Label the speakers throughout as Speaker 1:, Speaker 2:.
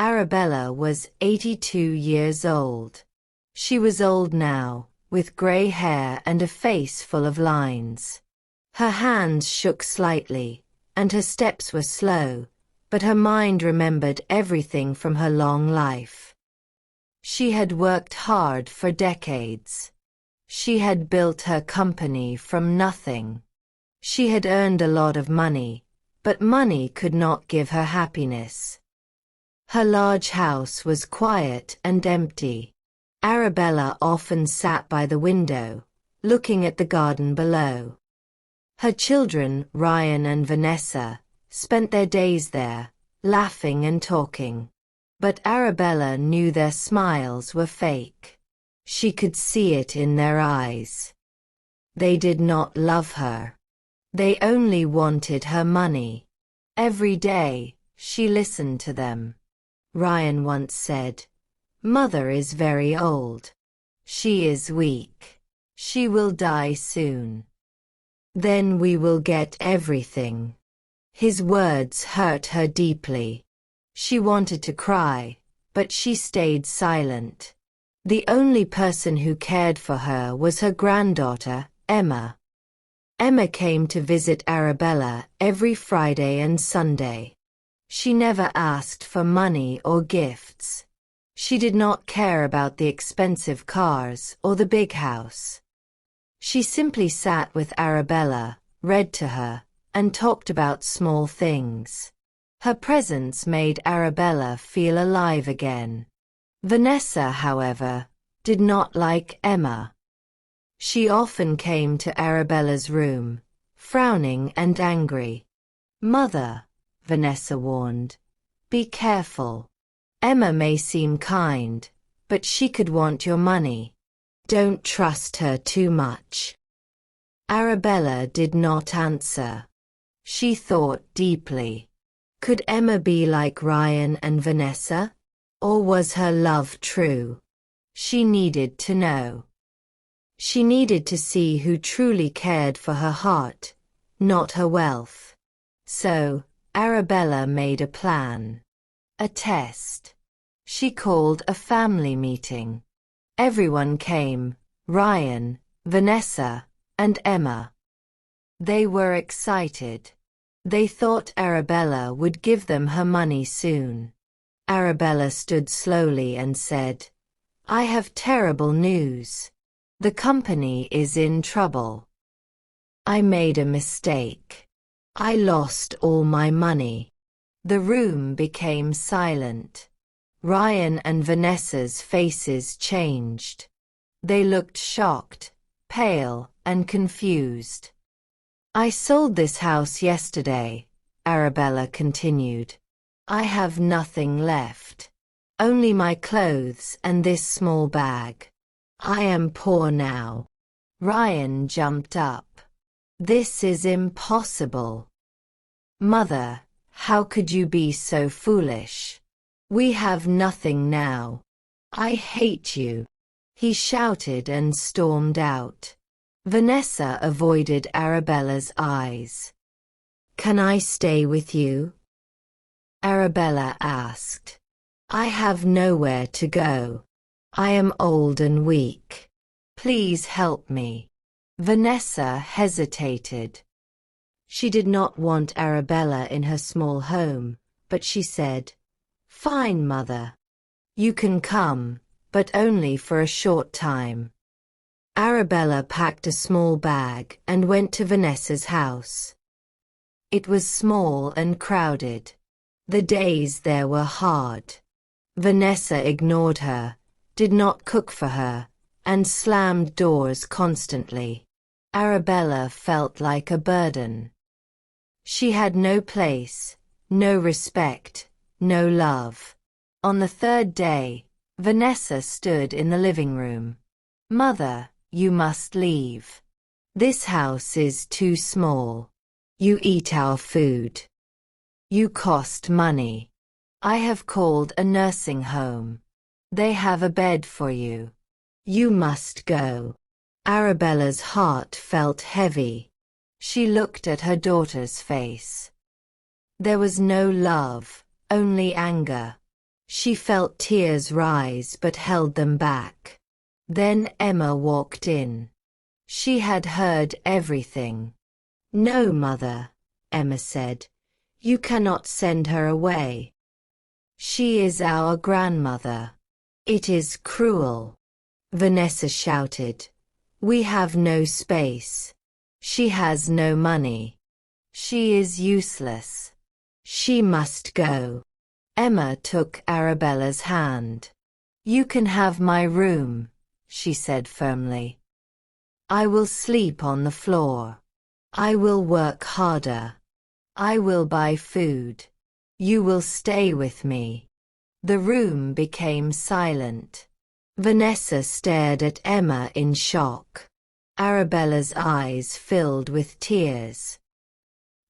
Speaker 1: Arabella was 82 years old. She was old now, with grey hair and a face full of lines. Her hands shook slightly, and her steps were slow, but her mind remembered everything from her long life. She had worked hard for decades. She had built her company from nothing. She had earned a lot of money, but money could not give her happiness. Her large house was quiet and empty. Arabella often sat by the window, looking at the garden below. Her children, Ryan and Vanessa, spent their days there, laughing and talking. But Arabella knew their smiles were fake. She could see it in their eyes. They did not love her. They only wanted her money. Every day, she listened to them. Ryan once said, "Mother is very old. She is weak. She will die soon. Then we will get everything." His words hurt her deeply. She wanted to cry, but she stayed silent. The only person who cared for her was her granddaughter, Emma. Emma came to visit Arabella every Friday and Sunday. She never asked for money or gifts. She did not care about the expensive cars or the big house. She simply sat with Arabella, read to her, and talked about small things. Her presence made Arabella feel alive again. Vanessa, however, did not like Emma. She often came to Arabella's room, frowning and angry. "Mother," Vanessa warned, "be careful. Emma may seem kind, but she could want your money. Don't trust her too much." Arabella did not answer. She thought deeply. Could Emma be like Ryan and Vanessa? Or was her love true? She needed to know. She needed to see who truly cared for her heart, not her wealth. So, Arabella made a plan. A test. She called a family meeting. Everyone came, Ryan, Vanessa, and Emma. They were excited. They thought Arabella would give them her money soon. Arabella stood slowly and said, "I have terrible news. The company is in trouble. I made a mistake. I lost all my money." The room became silent. Ryan and Vanessa's faces changed. They looked shocked, pale, and confused. "I sold this house yesterday," Arabella continued. "I have nothing left. Only my clothes and this small bag. I am poor now." Ryan jumped up. "This is impossible. Mother, how could you be so foolish? We have nothing now. I hate you." He shouted and stormed out. Vanessa avoided Arabella's eyes. "Can I stay with you?" Arabella asked. "I have nowhere to go. I am old and weak. Please help me." Vanessa hesitated. She did not want Arabella in her small home, but she said, "Fine, Mother. You can come, but only for a short time." Arabella packed a small bag and went to Vanessa's house. It was small and crowded. The days there were hard. Vanessa ignored her, did not cook for her, and slammed doors constantly. Arabella felt like a burden. She had no place, no respect, no love. On the third day, Vanessa stood in the living room. "Mother, you must leave. This house is too small. You eat our food. You cost money. I have called a nursing home. They have a bed for you. You must go." Arabella's heart felt heavy. She looked at her daughter's face. There was no love, only anger. She felt tears rise but held them back. Then Emma walked in. She had heard everything. "No, Mother," Emma said. "You cannot send her away. She is our grandmother. It is cruel." Vanessa shouted. "We have no space. She has no money. She is useless. She must go." Emma took Arabella's hand. "You can have my room," she said firmly. "I will sleep on the floor. I will work harder. I will buy food. You will stay with me." The room became silent. Vanessa stared at Emma in shock. Arabella's eyes filled with tears.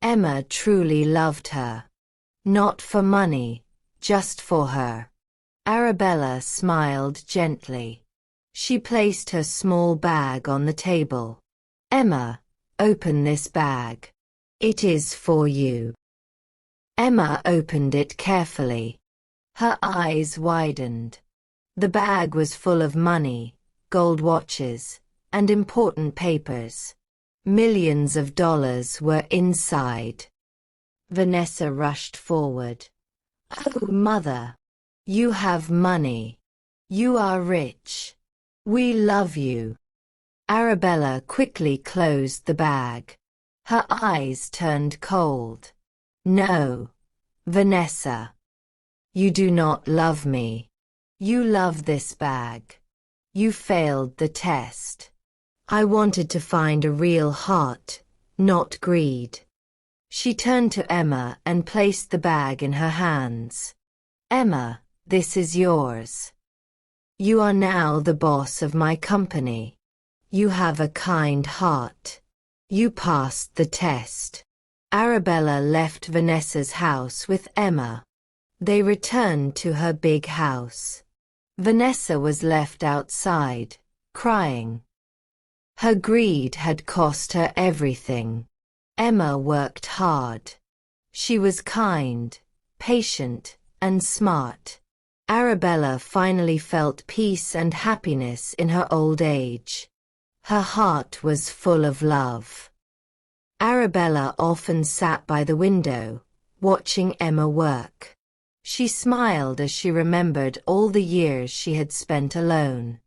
Speaker 1: Emma truly loved her. Not for money, just for her. Arabella smiled gently. She placed her small bag on the table. "Emma, open this bag. It is for you." Emma opened it carefully. Her eyes widened. The bag was full of money, gold watches, and important papers. Millions of dollars were inside. Vanessa rushed forward. "Oh, Mother! You have money. You are rich. We love you." Arabella quickly closed the bag. Her eyes turned cold. "No, Vanessa. You do not love me. You love this bag. You failed the test. I wanted to find a real heart, not greed." She turned to Emma and placed the bag in her hands. "Emma, this is yours. You are now the boss of my company. You have a kind heart. You passed the test." Arabella left Vanessa's house with Emma. They returned to her big house. Vanessa was left outside, crying. Her greed had cost her everything. Emma worked hard. She was kind, patient, and smart. Arabella finally felt peace and happiness in her old age. Her heart was full of love. Arabella often sat by the window, watching Emma work. She smiled as she remembered all the years she had spent alone.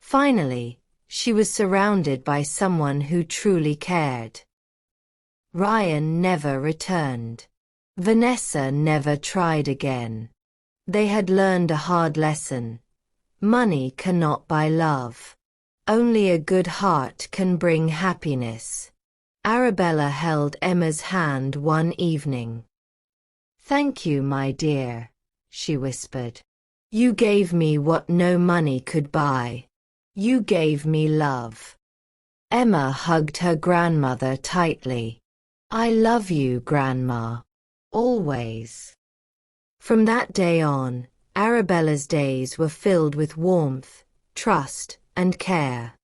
Speaker 1: Finally, she was surrounded by someone who truly cared. Ryan never returned. Vanessa never tried again. They had learned a hard lesson. Money cannot buy love. Only a good heart can bring happiness. Arabella held Emma's hand one evening. "Thank you, my dear," she whispered. "You gave me what no money could buy. You gave me love." Emma hugged her grandmother tightly. "I love you, Grandma. Always." From that day on, Arabella's days were filled with warmth, trust, and care.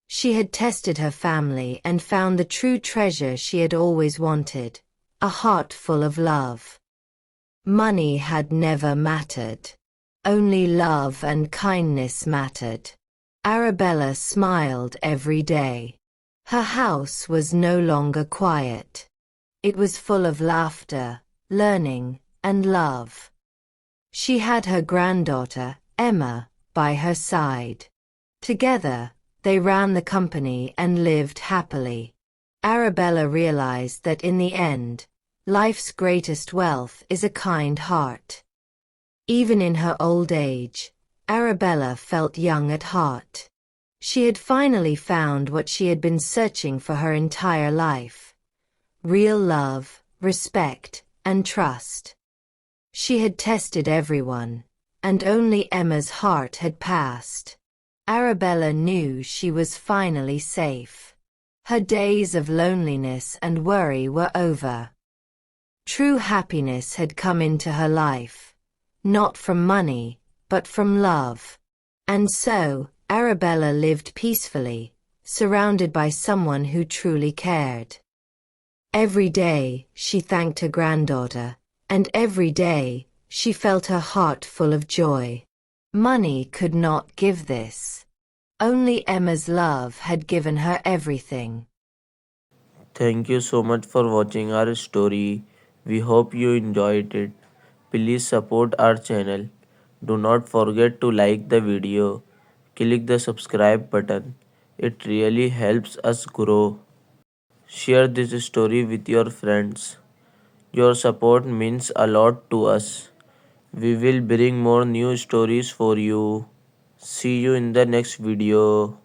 Speaker 1: She had tested her family and found the true treasure she had always wanted, a heart full of love. Money had never mattered. Only love and kindness mattered. Arabella smiled every day. Her house was no longer quiet. It was full of laughter, learning, and love. She had her granddaughter, Emma, by her side. Together, they ran the company and lived happily. Arabella realized that in the end, life's greatest wealth is a kind heart. Even in her old age, Arabella felt young at heart. She had finally found what she had been searching for her entire life: real love, respect, and trust. She had tested everyone, and only Emma's heart had passed. Arabella knew she was finally safe. Her days of loneliness and worry were over. True happiness had come into her life, not from money, but from love. And so, Arabella lived peacefully, surrounded by someone who truly cared. Every day, she thanked her granddaughter, and every day, She felt her heart full of joy. Money could not give this. Only Emma's love had given her everything.
Speaker 2: Thank you so much for watching our story. We hope you enjoyed it. Please support our channel. Do not forget to like the video. Click the subscribe button. It really helps us grow. Share this story with your friends. Your support means a lot to us. We will bring more new stories for you. See you in the next video.